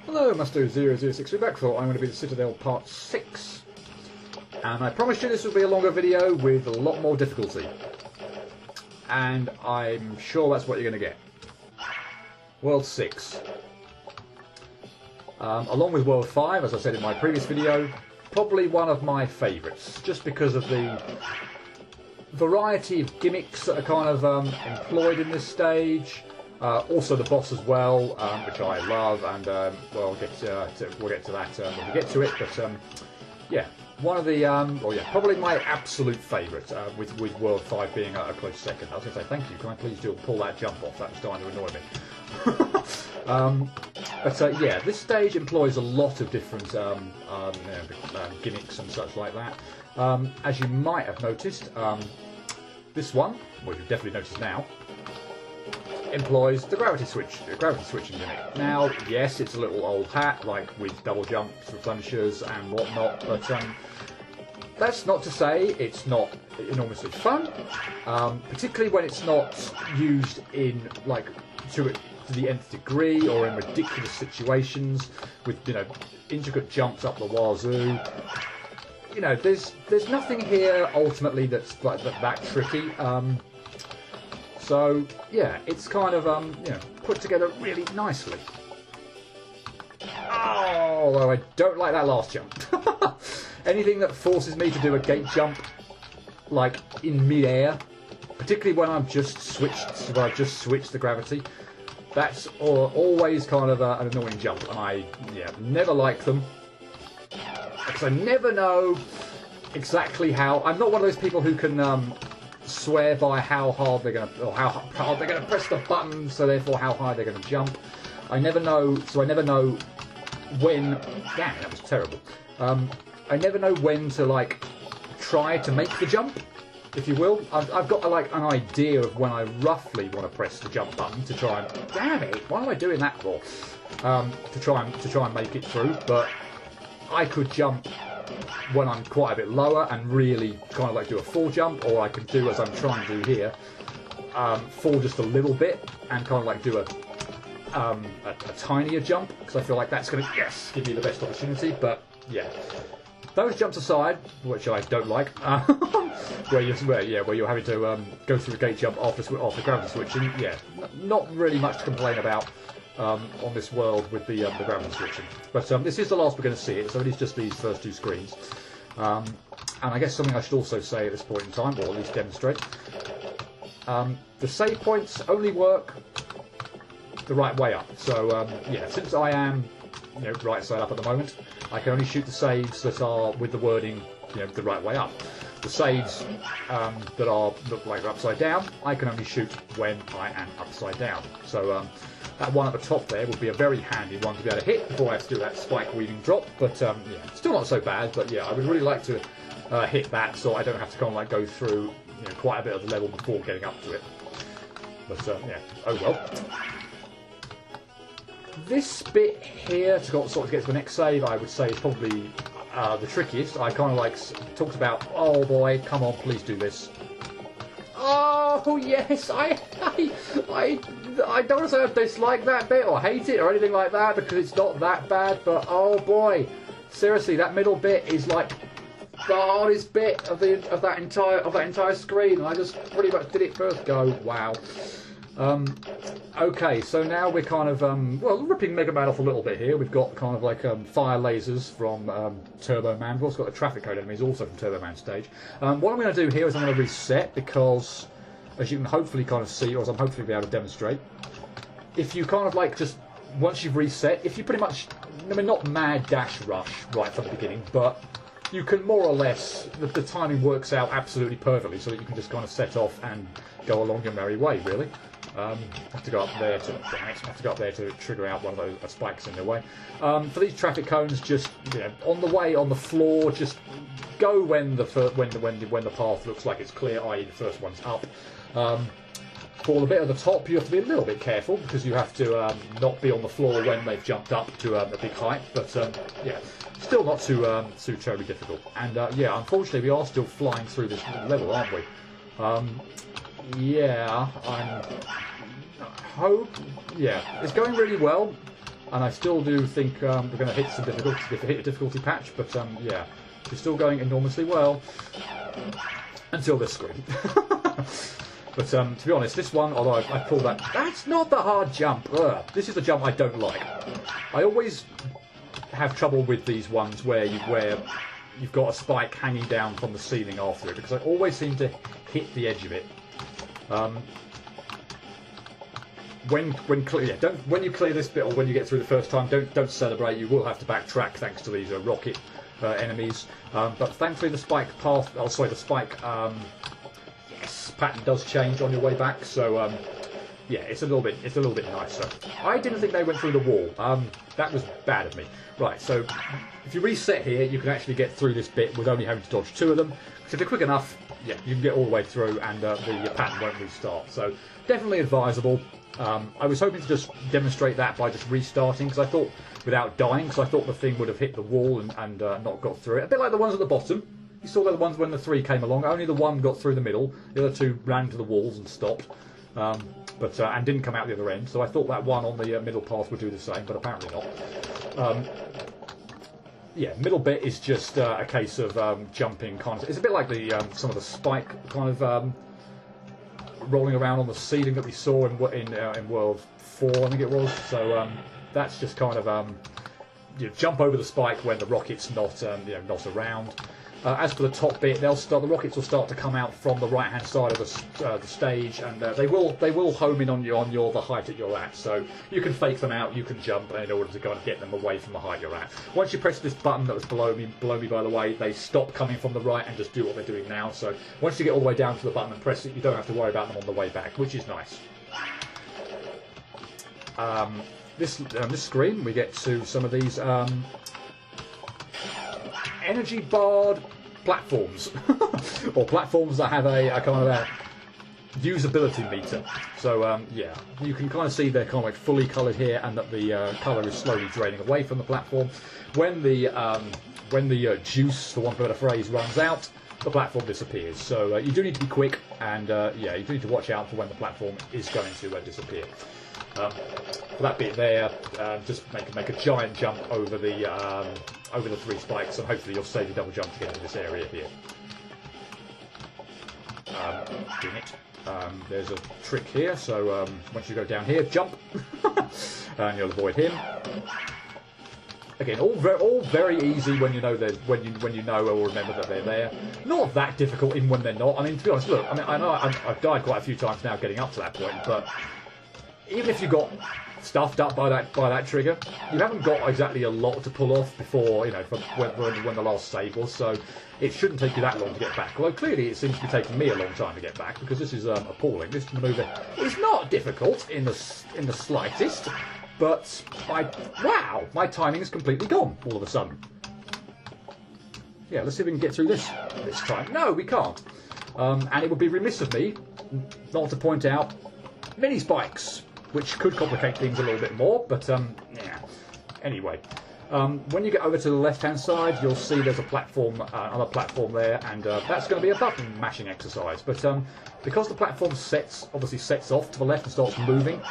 Hello, Master006. We're back for I'm going to be the Citadel Part 6. And I promised you this would be a longer video with a lot more difficulty. And I'm sure that's what you're going to get. World 6. Along with World 5, as I said in my previous video, probably one of my favourites. Just because of the variety of gimmicks that are kind of employed in this stage. Also the boss as well, which I love, and well, we'll get to that when we get to it. But yeah, one of the probably my absolute favourite, with World 5 being a close second. I was going to say thank you. Can I please pull that jump off? That was starting to annoy me. But yeah, this stage employs a lot of different gimmicks and such like that. As you might have noticed, this one, well, you've definitely noticed now, employs the gravity switching gimmick. Now, yes, it's a little old hat, like with double jumps, replenishers and whatnot, but that's not to say it's not enormously fun, particularly when it's not used in to the nth degree or in ridiculous situations with intricate jumps up the wazoo. There's nothing here ultimately that's that tricky. So yeah, it's kind of put together really nicely. Oh, although I don't like that last jump. Anything that forces me to do a gate jump like in mid-air, particularly when I've just switched the gravity, that's always kind of an annoying jump, and I never like them because I never know exactly how. I'm not one of those people who can swear by how hard they're going to, or how hard they're going to press the button, so therefore how high they're going to jump. I never know, so I never know when. Damn, that was terrible. I never know when to try to make the jump, if you will. I've got an idea of when I roughly want to press the jump button to try and. Damn it! What am I doing that for? To try and make it through, but I could jump when I'm quite a bit lower and really kind of do a full jump, or I can do as I'm trying to do here, fall just a little bit and kind of do a tinier jump, because I feel like that's going to give me the best opportunity. But yeah, those jumps aside, which I don't like, where you're having to go through a gate jump after gravity switching, not really much to complain about. On this world with the gravity switching, but this is the last we're going to see it, so it is just these first two screens. And I guess something I should also say at this point in time, or at least demonstrate, the save points only work the right way up. So since I am right side up at the moment, I can only shoot the saves that are with the wording the right way up. The saves that look like they're upside down, I can only shoot when I am upside down. So that one at the top there would be a very handy one to be able to hit before I have to do that spike weaving drop. But still not so bad. But yeah, I would really like to hit that, so I don't have to kind of go through quite a bit of the level before getting up to it. But yeah, oh well. This bit here to sort of get to the next save, I would say is probably the trickiest. I kind of talked about, oh boy, come on, please do this. Oh yes, I don't want to say I dislike that bit or hate it or anything like that, because it's not that bad. But oh boy, seriously, that middle bit is the hardest bit of that entire screen, and I just pretty much did it first go. Wow. Okay, so now we're kind of ripping Megamouth off a little bit here. We've got kind of fire lasers from Turbo Man. We've also got the traffic code enemies also from Turbo Man stage. What I'm going to do here is I'm going to reset, because as you can hopefully kind of see, or as I'm hopefully be able to demonstrate, if you kind of just once you've reset, if you pretty much, I mean, not mad dash rush right from the beginning, but you can more or less, the timing works out absolutely perfectly, so that you can just kind of set off and go along your merry way, really. Have to go up there to trigger out one of those spikes in their way. For these traffic cones, just on the way on the floor, just go when the path looks like it's clear, i.e. the first one's up. For the bit at the top, you have to be a little bit careful, because you have to not be on the floor when they've jumped up to a big height. But yeah, still not too terribly difficult. And yeah, unfortunately, we are still flying through this level, aren't we? Yeah, it's going really well. and I still do think we're going to hit some difficulty, hit a difficulty patch, but yeah, we're still going enormously well until this screen. But to be honest, this one, although I pulled that, that's not the hard jump. Ugh. This is the jump I don't like. I always have trouble with these ones where you've got a spike hanging down from the ceiling after it, because I always seem to hit the edge of it. When you clear this bit, or when you get through the first time, don't celebrate. You will have to backtrack thanks to these rocket enemies. But thankfully, the spike path, the spike pattern does change on your way back. So yeah, it's a little bit nicer. I didn't think they went through the wall. That was bad of me. Right, so if you reset here, you can actually get through this bit with only having to dodge 2 of them. So if you're quick enough, yeah, you can get all the way through, and the pattern won't restart. So definitely advisable. I was hoping to just demonstrate that by just restarting, because I thought, without dying, because I thought the thing would have hit the wall and not got through it. A bit like the ones at the bottom. You saw the ones when the 3 came along. Only the 1 got through the middle. The other 2 ran to the walls and stopped, and didn't come out the other end. So I thought that one on the middle path would do the same, but apparently not. Yeah, middle bit is just a case of jumping kind of. It's a bit like the some of the spike kind of rolling around on the ceiling that we saw in World 4, I think it was. So that's just kind of you jump over the spike when the rocket's not not around. As for the top bit, the rockets will start to come out from the right-hand side of the stage, and they will home in on the height that you're at. So you can fake them out, you can jump in order to kind of get them away from the height you're at. Once you press this button that was below me by the way, they stop coming from the right and just do what they're doing now. So once you get all the way down to the button and press it, you don't have to worry about them on the way back, which is nice. This screen, we get to some of these energy barred platforms, or platforms that have a kind of a usability meter. So yeah, you can kind of see they're kind of like fully coloured here, and that the colour is slowly draining away from the platform. When the juice, for want of a better phrase, runs out, the platform disappears. So you do need to be quick, and yeah, you do need to watch out for when the platform is going to disappear. For that bit there, just make a giant jump over the 3 spikes, and hopefully you'll save your double jump to get into this area here. Doing it. There's a trick here, so once you go down here, jump, and you'll avoid him. Again, all very easy when you know when you know or remember that they're there. Not that difficult even when they're not. I mean, to be honest, look, I know I've died quite a few times now getting up to that point, but even if you got stuffed up by that trigger, you haven't got exactly a lot to pull off before, from when the last save was, so it shouldn't take you that long to get back. Although clearly it seems to be taking me a long time to get back, because this is appalling. This manoeuvre is not difficult in the slightest, but wow, my timing is completely gone all of a sudden. Yeah, let's see if we can get through this time. No, we can't. And it would be remiss of me not to point out mini spikes, which could complicate things a little bit more, but yeah. Anyway, when you get over to the left-hand side, you'll see there's a platform, another platform there, and that's going to be a button mashing exercise. But because the platform obviously sets off to the left and starts moving,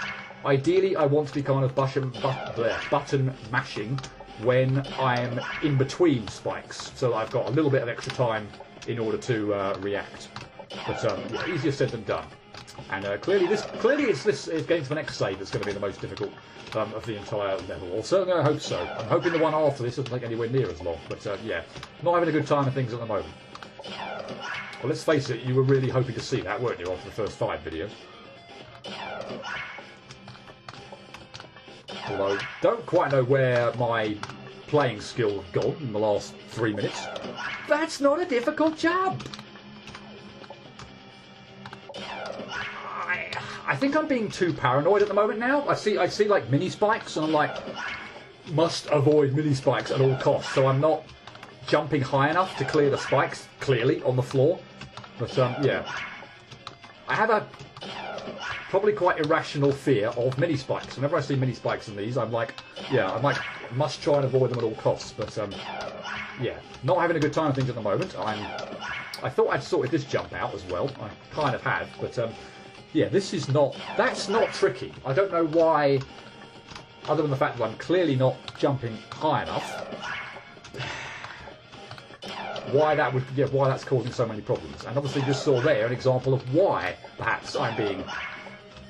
ideally I want to be kind of button mashing when I'm in between spikes, so that I've got a little bit of extra time in order to react. But yeah, easier said than done. And clearly it's this getting to the next save that's going to be the most difficult of the entire level. Or certainly I hope so. I'm hoping the one after this doesn't take anywhere near as long. But yeah, not having a good time of things at the moment. Well, let's face it, you were really hoping to see that, weren't you, after the first 5 videos? Although, don't quite know where my playing skill has gone in the last 3 minutes. That's not a difficult jump! I think I'm being too paranoid at the moment now. I see like mini spikes, and I'm like, must avoid mini spikes at all costs. So I'm not jumping high enough to clear the spikes, clearly, on the floor. But yeah, I have a probably quite irrational fear of mini spikes. Whenever I see mini spikes in these, I'm like, yeah, I must try and avoid them at all costs. But yeah, not having a good time of things at the moment. I thought I'd sorted this jump out as well. I kind of had, but yeah, that's not tricky. I don't know why other than the fact that I'm clearly not jumping high enough, why that's causing so many problems. And obviously you just saw there an example of why perhaps I'm being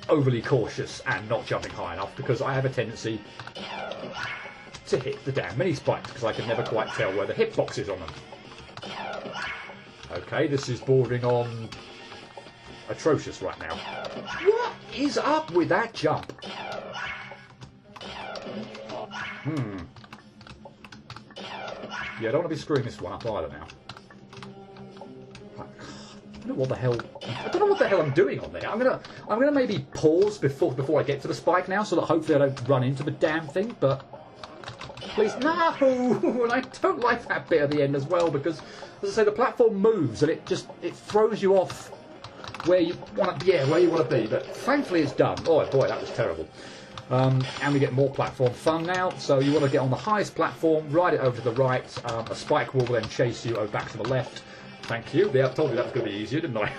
overly cautious and not jumping high enough, because I have a tendency to hit the damn mini spikes because I can never quite tell where the hitbox is on them. Okay, this is bordering on atrocious right now. What is up with that jump? Yeah, I don't want to be screwing this one up either now. I don't know what the hell I'm doing on there. I'm gonna maybe pause before I get to the spike now, so that hopefully I don't run into the damn thing. But please, no! And I don't like that bit at the end as well, because, as I say, the platform moves and it throws you off where you want to be. But thankfully it's done. Oh boy, that was terrible. And we get more platform fun now. So you want to get on the highest platform, ride it over to the right. A spike will then chase you over back to the left. Thank you. Yeah, I told you that was going to be easier, didn't I?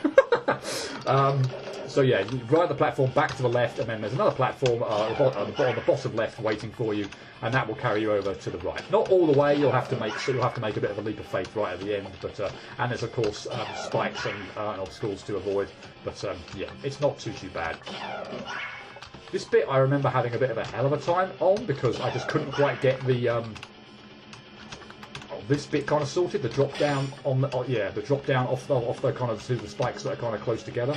So yeah, you ride the platform back to the left, and then there's another platform on the bottom left waiting for you, and that will carry you over to the right. Not all the way. You'll have to make a bit of a leap of faith right at the end. But and there's of course spikes and obstacles to avoid. But yeah, it's not too bad. This bit I remember having a bit of a hell of a time on, because I just couldn't quite get the this bit kind of sorted. The drop down on the the drop down off the kind of the spikes that are kind of close together.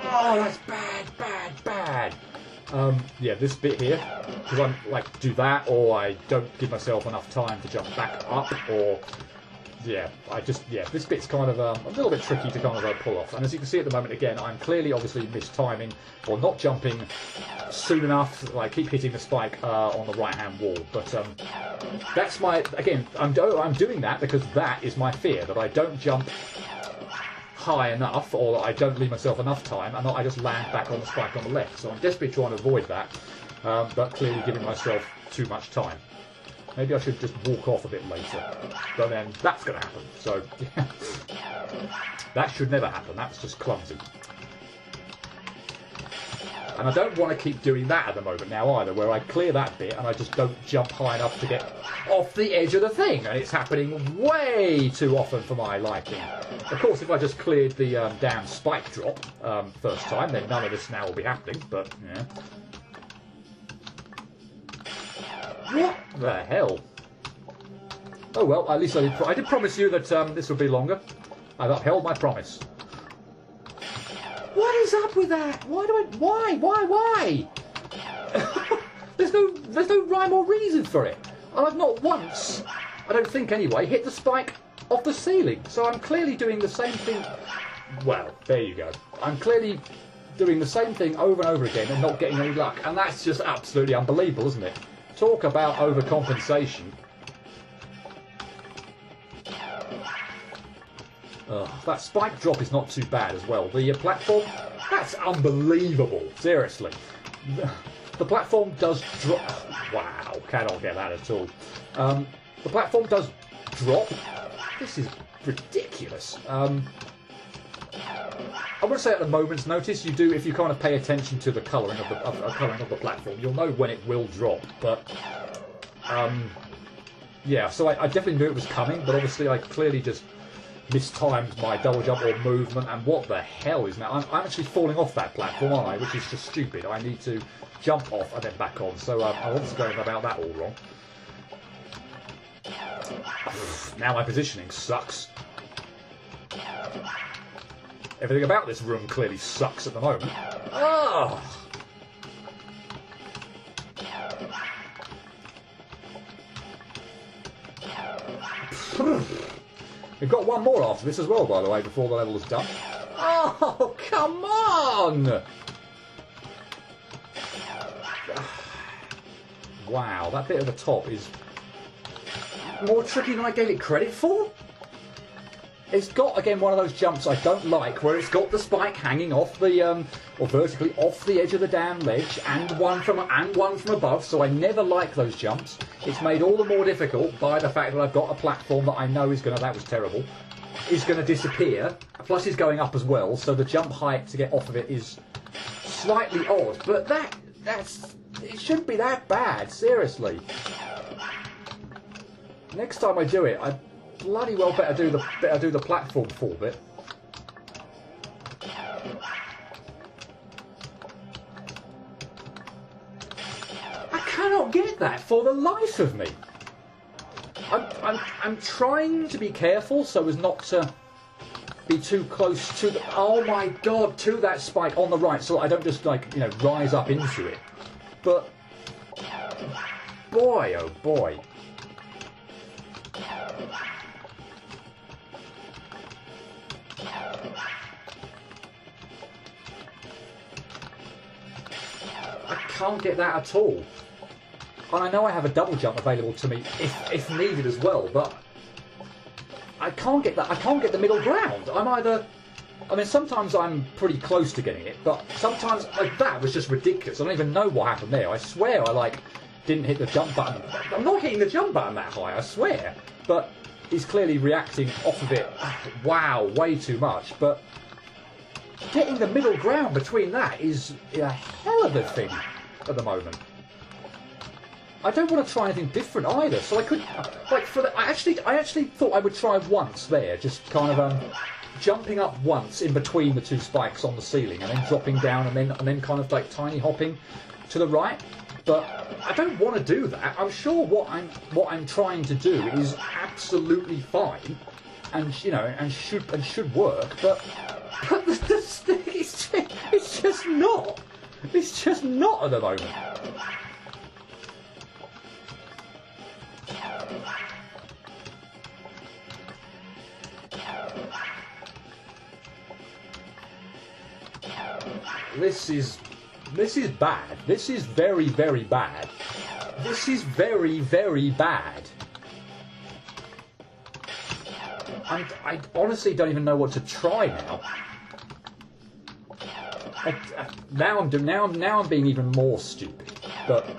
Oh, that's bad. Yeah, this bit here, because I'm like do that, or I don't give myself enough time to jump back up, or this bit's kind of a little bit tricky to kind of pull off. And as you can see at the moment, again, I'm clearly obviously mistiming or not jumping soon enough. I keep hitting the spike on the right hand wall, but that's I'm doing that because that is my fear, that I don't jump high enough, or that I don't leave myself enough time, and I just land back on the spike on the left. So I'm desperately trying to avoid that, but clearly giving myself too much time. Maybe I should just walk off a bit later, but then that's going to happen. So yeah. That should never happen. That's just clumsy. And I don't want to keep doing that at the moment now either, where I clear that bit and I just don't jump high enough to get off the edge of the thing. And it's happening way too often for my liking. Of course, if I just cleared the damn spike drop first time, then none of this now will be happening. But yeah. What the hell? Oh well, at least I did promise you that this would be longer. I've upheld my promise. What is up with that? Why? There's no rhyme or reason for it. And I've not once, I don't think anyway, hit the spike off the ceiling. So I'm clearly doing the same thing. Well, there you go. I'm clearly doing the same thing over and over again and not getting any luck. And that's just absolutely unbelievable, isn't it? Talk about overcompensation. That spike drop is not too bad as well. The platform, that's unbelievable. Seriously. The platform does drop. Wow, cannot get that at all. The platform does drop. This is ridiculous. I would say at the moment's notice, you do, if you kind of pay attention to the colouring of the platform, you'll know when it will drop. But yeah, so I definitely knew it was coming, but obviously I clearly just mistimed my double jump or movement. And what the hell is that? I'm actually falling off that platform, aren't I? Which is just stupid. I need to jump off and then back on. So I'm obviously going about that all wrong. Now my positioning sucks. Everything about this room clearly sucks at the moment. Oh! We've got one more after this as well, by the way, before the level is done. Oh, come on! Wow, that bit at the top is more tricky than I gave it credit for. It's got, again, one of those jumps I don't like, where it's got the spike hanging off the, or vertically off the edge of the damn ledge, and one from above, so I never like those jumps. It's made all the more difficult by the fact that I've got a platform that I know is going to, that was terrible, is going to disappear, plus it's going up as well, so the jump height to get off of it is slightly odd, but that's it shouldn't be that bad, seriously. Next time I do it, I bloody well better do the platform fall bit. I cannot get that for the life of me. I'm trying to be careful so as not to be too close to the, oh my god, to that spike on the right, so I don't just, like, you know, rise up into it. But boy, oh boy. I can't get that at all. And I know I have a double jump available to me if needed as well, but I can't get that. I can't get the middle ground. I'm either, I mean, sometimes I'm pretty close to getting it, but sometimes, like, that was just ridiculous. I don't even know what happened there. I swear I, like, didn't hit the jump button. I'm not hitting the jump button that high, I swear. But he's clearly reacting off of it. Wow, way too much. But getting the middle ground between that is a hell of a thing at the moment. I don't want to try anything different either, so I could, like, for the, I actually thought I would try once there, just kind of jumping up once in between the two spikes on the ceiling, and then dropping down, and then kind of like tiny hopping to the right. But I don't want to do that. I'm sure what I'm trying to do is absolutely fine, and you know, and should work. But it's just not. It's just not at the moment. This is bad. This is very, very bad. This is very, very bad. I honestly don't even know what to try now. Now I'm being even more stupid. But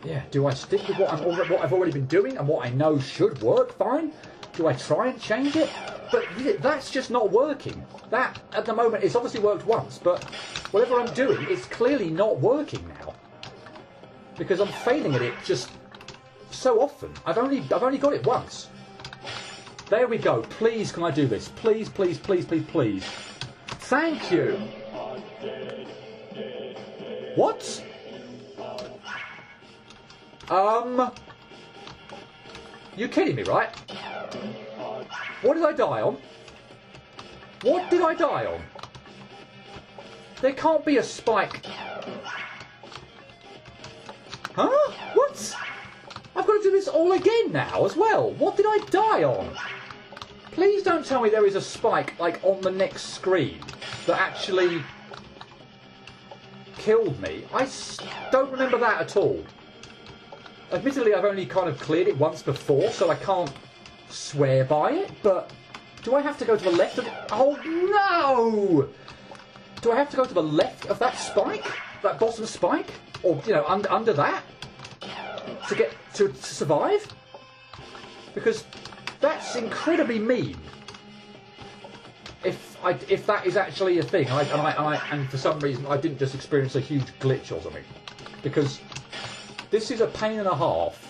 yeah, do I stick with what I've already been doing and what I know should work fine? Do I try and change it? But that's just not working. That, at the moment, it's obviously worked once, but whatever I'm doing, it's clearly not working now. Because I'm failing at it just so often. I've only got it once. There we go. Please, can I do this? Please, please, please, please, please. Thank you. What? You're kidding me, right? What did I die on? What did I die on? There can't be a spike. Huh? What? I've got to do this all again now as well. What did I die on? Please don't tell me there is a spike, like, on the next screen that actually killed me. I don't remember that at all. Admittedly, I've only kind of cleared it once before, so I can't swear by it, but do I have to go to the left of it? Oh no! Do I have to go to the left of that spike? That bottom spike? Or, you know, under that? To get to survive? Because that's incredibly mean. If that is actually a thing, and for some reason I didn't just experience a huge glitch or something. Because this is a pain and a half.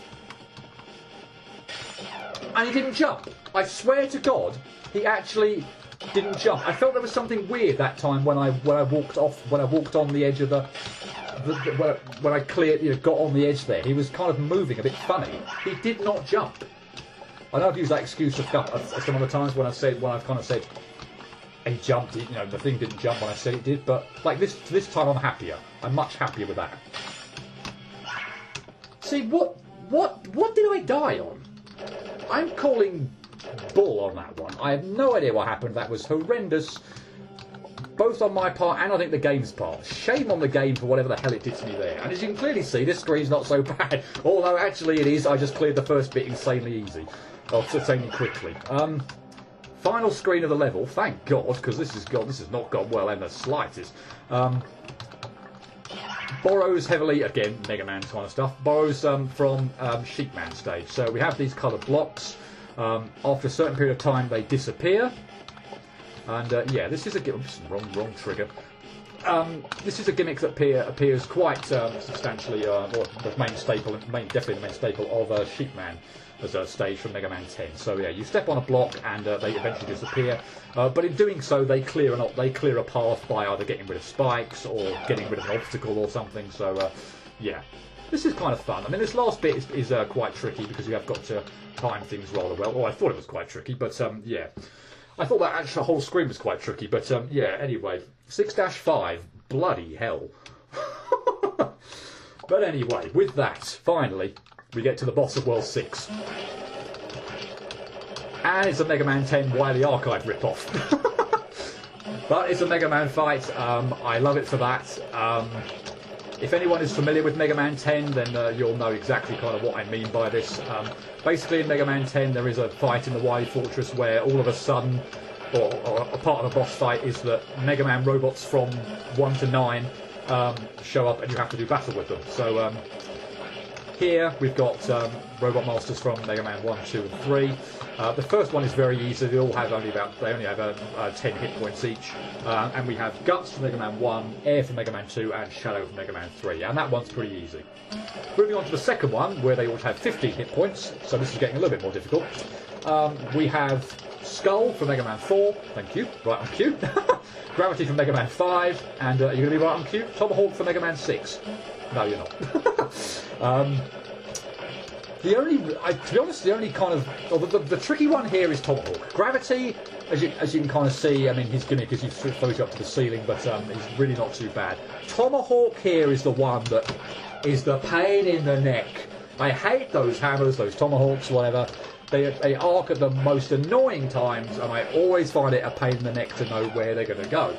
And he didn't jump. I swear to God, he actually didn't jump. I felt there was something weird that time when I walked on the edge of when I cleared, you know, got on the edge there. He was kind of moving a bit funny. He did not jump. I know I've used that excuse some other times when I've kind of said he jumped. You know, the thing didn't jump when I said it did. But like this time, I'm happier. I'm much happier with that. See, what did I die on? I'm calling bull on that one. I have no idea what happened. That was horrendous, both on my part and I think the game's part. Shame on the game for whatever the hell it did to me there. And as you can clearly see, this screen's not so bad. Although actually it is. I just cleared the first bit insanely easy. Or insanely quickly. Final screen of the level. Thank God, because this has not gone well in the slightest. Borrows heavily, again, Mega Man kind of stuff, borrows from Sheepman stage. So we have these coloured blocks. After a certain period of time, they disappear. And yeah, this is a... Oops, wrong trigger. this is a gimmick that appears quite substantially, or the main staple, definitely the main staple of Sheepman as a stage from Mega Man 10. So yeah, you step on a block and they eventually disappear. But in doing so, they clear a path by either getting rid of spikes or getting rid of an obstacle or something. So yeah, this is kind of fun. I mean, this last bit is quite tricky because you have got to time things rather well. Oh, I thought it was quite tricky, but yeah. I thought that actual whole screen was quite tricky, but yeah, anyway. 6-5, bloody hell. But anyway, with that, finally, we get to the boss of World 6. And it's a Mega Man 10 Wily Archive rip-off. But it's a Mega Man fight, I love it for that. If anyone is familiar with Mega Man 10, then you'll know exactly kind of what I mean by this. Basically, in Mega Man 10, there is a fight in the Wily Fortress where all of a sudden, or a part of the boss fight is that Mega Man robots from 1 to 9 show up and you have to do battle with them. So here we've got Robot Masters from Mega Man 1, 2 and 3. The first one is very easy. They only have 10 hit points each. And we have Guts from Mega Man 1, Air from Mega Man 2 and Shadow from Mega Man 3. And that one's pretty easy. Moving on to the second one, where they all have 15 hit points. So this is getting a little bit more difficult. We have Skull from Mega Man 4. Thank you. Right on cue. Gravity from Mega Man 5. And you're going to be right on cue. Tomahawk from Mega Man 6. No, you're not. To be honest, the only kind of the tricky one here is Tomahawk. Gravity, as you can kind of see, I mean, his gimmick is he throws you up to the ceiling, but he's really not too bad. Tomahawk here is the one that is the pain in the neck. I hate those hammers, those tomahawks, whatever. They arc at the most annoying times, and I always find it a pain in the neck to know where they're going to go.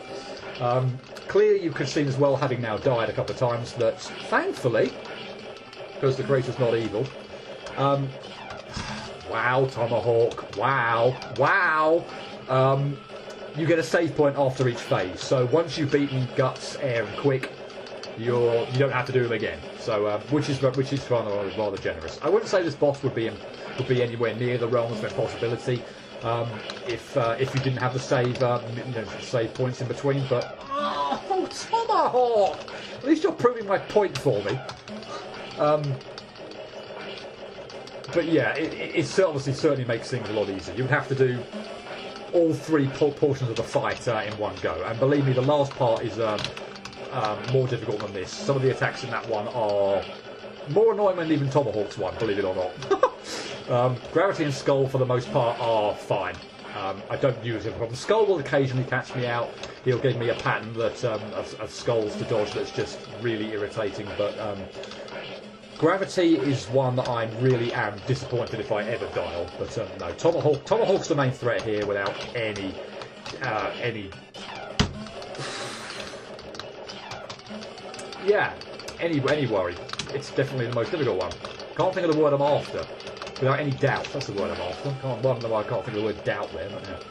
Clearly, you could see as well, having now died a couple of times, that thankfully, because the creature's not evil. Wow, Tomahawk. Wow. You get a save point after each phase. So once you've beaten Guts, Air, and Quick, you don't have to do them again. So which is rather generous. I wouldn't say this boss would be anywhere near the realms of impossibility if you didn't have the save points in between. But Tomahawk! At least you're proving my point for me. But yeah, it obviously certainly makes things a lot easier. You would have to do all three portions of the fight in one go. And believe me, the last part is more difficult than this. Some of the attacks in that one are more annoying than even Tomahawk's one, believe it or not. Gravity and Skull, for the most part, are fine. I don't use it. The Skull will occasionally catch me out. He'll give me a pattern of skulls to dodge that's just really irritating. But Gravity is one that I really am disappointed if I ever dial. But no, Tomahawk's the main threat here without any worry. It's definitely the most difficult one. Can't think of the word I'm after. Without any doubt, that's the word I'm after. I wonder why I can't think of the word doubt there. But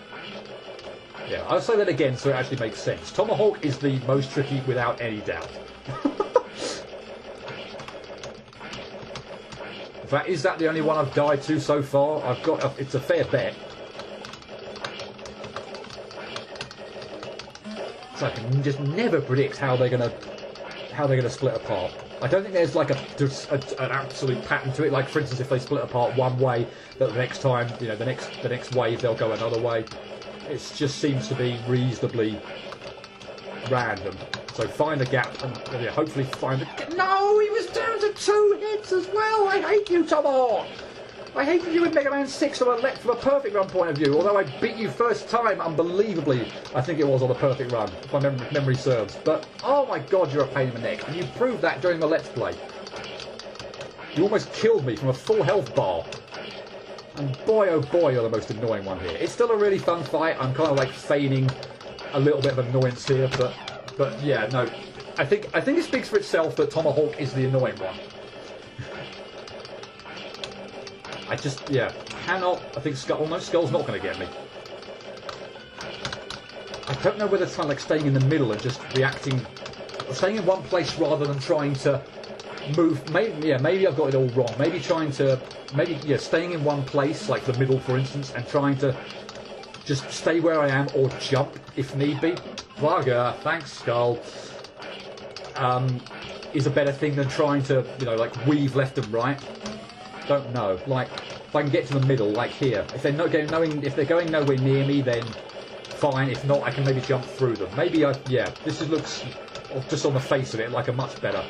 yeah, I'll say that again so it actually makes sense. Tomahawk is the most tricky without any doubt. In fact, is that the only one I've died to so far? It's a fair bet. So I can just never predict how they're gonna split apart. I don't think there's like an absolute pattern to it. Like, for instance, if they split apart one way, that the next time, the next wave they'll go another way. It just seems to be reasonably random. So find a gap and hopefully find a... No, he was down to 2 hits as well. I hate you, Tomahawk. I hated you in Mega Man 6 from a perfect run point of view. Although I beat you first time, unbelievably, I think it was on a perfect run, if my memory serves. But, oh my god, you're a pain in the neck. And you proved that during the Let's Play. You almost killed me from a full health bar. And boy, oh boy, you're the most annoying one here. It's still a really fun fight. I'm kind of like feigning a little bit of annoyance here, but yeah, no. I think it speaks for itself that Tomahawk is the annoying one. I think Skull's not going to get me. I don't know whether it's kind of like staying in the middle and just staying in one place rather than trying to move. Maybe I've got it all wrong. Maybe staying in one place, like the middle, for instance, and trying to just stay where I am or jump if need be. bugger, thanks, Skull, is a better thing than trying to, you know, like weave left and right. Don't know. Like, if I can get to the middle, like here. If they're not going, if they're going nowhere near me, then fine. If not, I can maybe jump through them. Maybe yeah. This looks just on the face of it like a much better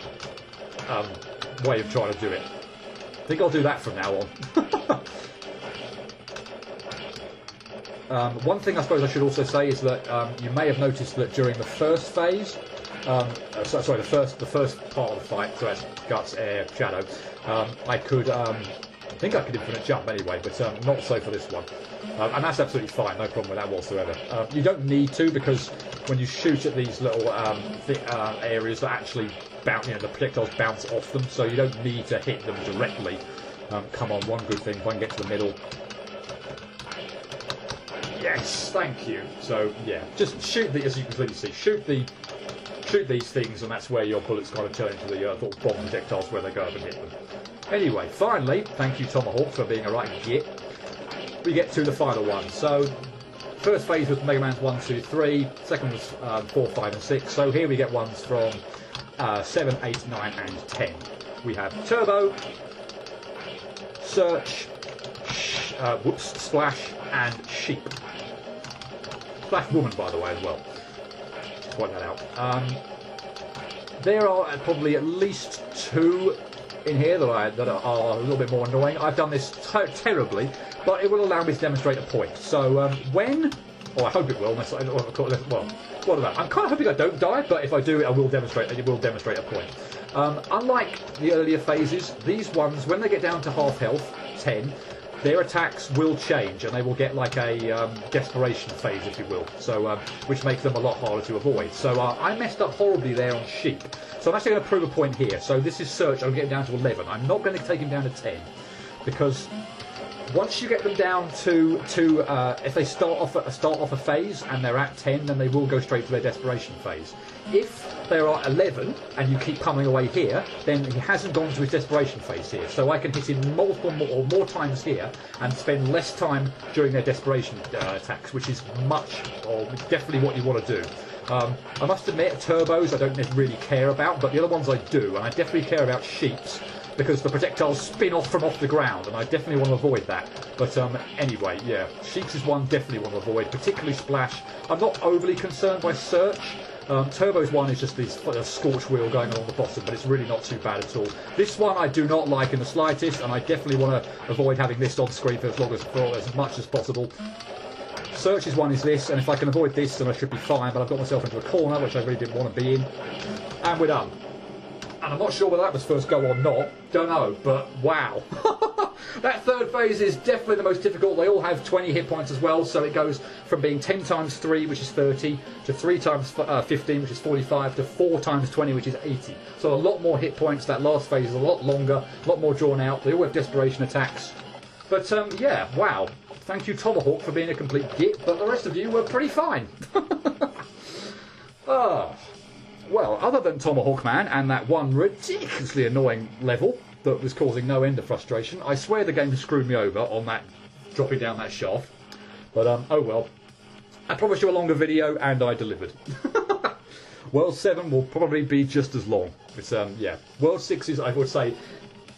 way of trying to do it. I think I'll do that from now on. One thing I suppose I should also say is that you may have noticed that during the first phase, sorry, the first part of the fight, so that's Guts, Air, Shadow, I could, I think I could infinite jump anyway, but not so for this one. And that's absolutely fine, no problem with that whatsoever. You don't need to, because when you shoot at these little areas that actually bounce, you know, the projectiles bounce off them, so you don't need to hit them directly. Come on, one good thing, if I can get to the middle. Yes, thank you. So yeah, just shoot as you can clearly see, shoot these things, and that's where your bullets kind of turn into the little bomb projectiles where they go up and hit them. Anyway, finally, thank you Tomahawk for being a right git. We get to the final one. So first phase was Mega Man's 1, 2, 3. Second was 4, 5, and 6. So here we get ones from 7, 8, 9, and 10. We have Turbo, Search, Splash, and Sheep. Splash Woman, by the way, as well. Just point that out. There are probably at least 2 in here that are a little bit more annoying. I've done this terribly, but it will allow me to demonstrate a point. So when... Oh, I hope it will. Well, what about? I'm kind of hoping I don't die, but if I do, it will demonstrate a point. Unlike the earlier phases, these ones, when they get down to half health, 10, their attacks will change, and they will get like a desperation phase, if you will. So, which makes them a lot harder to avoid. So I messed up horribly there on Sheep. So I'm actually going to prove a point here. So this is Search. I'm getting down to 11. I'm not going to take him down to 10, because once you get them down to if they start off a phase and they're at 10, then they will go straight to their desperation phase. If they are at 11 and you keep coming away here, then he hasn't gone to his desperation phase here. So I can hit him more times here and spend less time during their desperation attacks, which is definitely what you want to do. I must admit, turbos I don't really care about, but the other ones I do, and I definitely care about Sheep's, because the projectiles spin off from off the ground, and I definitely want to avoid that. But anyway, yeah, Sheep's is one definitely want to avoid, particularly Splash. I'm not overly concerned by Search. Turbo's one is just this scorch wheel going along the bottom, but it's really not too bad at all. This one I do not like in the slightest, and I definitely want to avoid having this on screen for as much as possible. Search's one is this, and if I can avoid this, then I should be fine, but I've got myself into a corner, which I really didn't want to be in. And we're done. And I'm not sure whether that was first go or not, don't know, but wow. That third phase is definitely the most difficult. They all have 20 hit points as well, so it goes from being 10 times 3, which is 30, to 3 times 15, which is 45, to 4 times 20, which is 80. So a lot more hit points. That last phase is a lot longer, a lot more drawn out. They all have desperation attacks. But yeah, wow. Thank you Tomahawk for being a complete git, but the rest of you were pretty fine. Well, other than Tomahawk Man and that one ridiculously annoying level that was causing no end of frustration, I swear the game screwed me over on that dropping down that shaft. But oh well. I promised you a longer video and I delivered. World 7 will probably be just as long. It's yeah. World 6 is, I would say,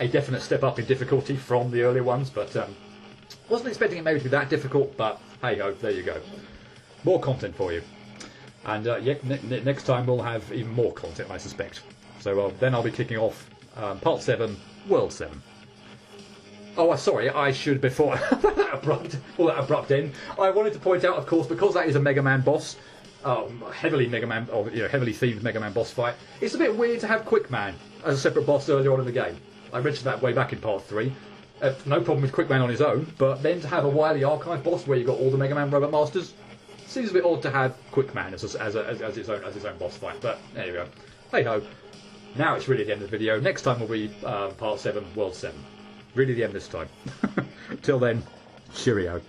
a definite step up in difficulty from the earlier ones, but wasn't expecting it maybe to be that difficult, but hey ho, there you go. More content for you. And yeah, next time we'll have even more content, I suspect. So then I'll be kicking off Part 7, World 7. Oh, sorry, I should, before that abrupt end, I wanted to point out, of course, because that is a Mega Man boss, heavily themed Mega Man boss fight, it's a bit weird to have Quick Man as a separate boss earlier on in the game. I mentioned that way back in Part 3. No problem with Quick Man on his own, but then to have a Wily Archive boss where you've got all the Mega Man Robot Masters, seems a bit odd to have Quick Man as its own boss fight, but there you go. Hey ho. Now it's really the end of the video. Next time will be Part 7, World 7. Really the end this time. Till then, cheerio.